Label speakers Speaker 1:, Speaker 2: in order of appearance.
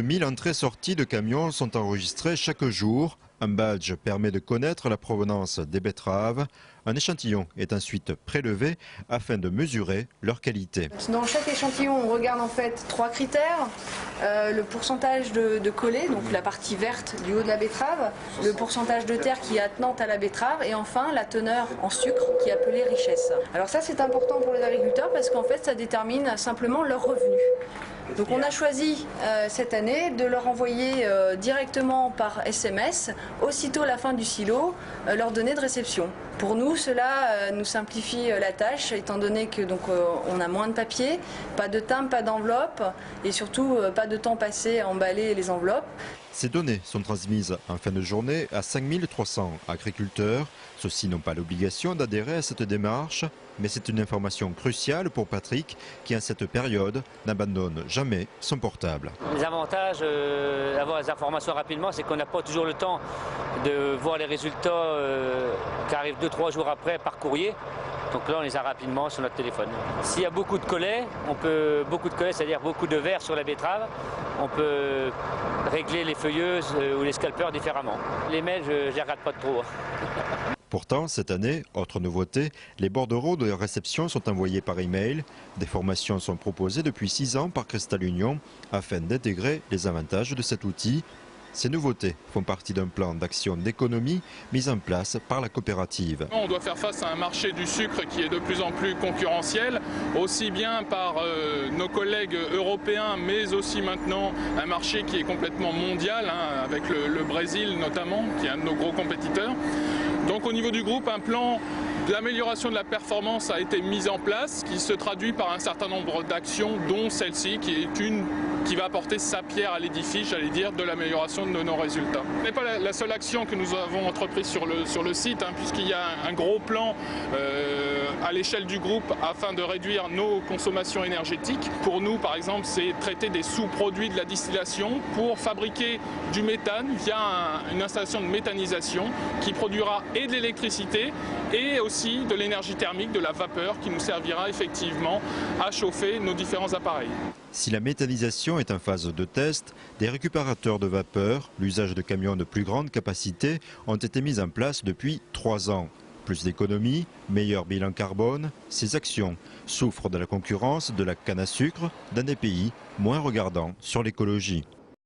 Speaker 1: 1000 entrées-sorties de camions sont enregistrées chaque jour. Un badge permet de connaître la provenance des betteraves. Un échantillon est ensuite prélevé afin de mesurer leur qualité.
Speaker 2: Dans chaque échantillon, on regarde en fait 3 critères. Le pourcentage de collé, donc la partie verte du haut de la betterave, le pourcentage de terre qui est attenante à la betterave et enfin la teneur en sucre qui est appelée richesse. Alors ça c'est important pour les agriculteurs parce qu'en fait ça détermine simplement leur revenu. Donc on a choisi cette année de leur envoyer directement par SMS, aussitôt la fin du silo, leurs données de réception. Pour nous, cela nous simplifie la tâche, étant donné que on a moins de papier, pas de timbre, pas d'enveloppe, et surtout pas de temps passé à emballer les enveloppes.
Speaker 1: Ces données sont transmises en fin de journée à 5300 agriculteurs. Ceux-ci n'ont pas l'obligation d'adhérer à cette démarche, mais c'est une information cruciale pour Patrick qui, en cette période, n'abandonne jamais son portable.
Speaker 3: Les avantages d'avoir les informations rapidement, c'est qu'on n'a pas toujours le temps de voir les résultats qui arrivent 2-3 jours après par courrier. Donc là, on les a rapidement sur notre téléphone. S'il y a beaucoup de collets, c'est-à-dire beaucoup de verre sur la betterave, on peut régler les feuilleuses ou les scalpeurs différemment. Les mails, je ne les regarde pas trop.
Speaker 1: Pourtant, cette année, autre nouveauté, les bordereaux de réception sont envoyés par email. Des formations sont proposées depuis 6 ans par Cristal Union afin d'intégrer les avantages de cet outil. Ces nouveautés font partie d'un plan d'action d'économie mis en place par la coopérative.
Speaker 4: On doit faire face à un marché du sucre qui est de plus en plus concurrentiel, aussi bien par nos collègues européens, mais aussi maintenant un marché qui est complètement mondial, avec le Brésil notamment, qui est un de nos gros compétiteurs. Donc au niveau du groupe, un plan d'amélioration de la performance a été mis en place, qui se traduit par un certain nombre d'actions, dont celle-ci, qui va apporter sa pierre à l'édifice, j'allais dire, de l'amélioration de nos résultats. Ce n'est pas la seule action que nous avons entreprise sur le site, puisqu'il y a un gros plan à l'échelle du groupe afin de réduire nos consommations énergétiques. Pour nous, par exemple, c'est traiter des sous-produits de la distillation pour fabriquer du méthane via une installation de méthanisation qui produira et de l'électricité et aussi de l'énergie thermique, de la vapeur qui nous servira effectivement à chauffer nos différents appareils.
Speaker 1: Si la méthanisation est en phase de test, des récupérateurs de vapeur, l'usage de camions de plus grande capacité ont été mis en place depuis 3 ans. Plus d'économie, meilleur bilan carbone, ces actions souffrent de la concurrence de la canne à sucre dans des pays moins regardants sur l'écologie.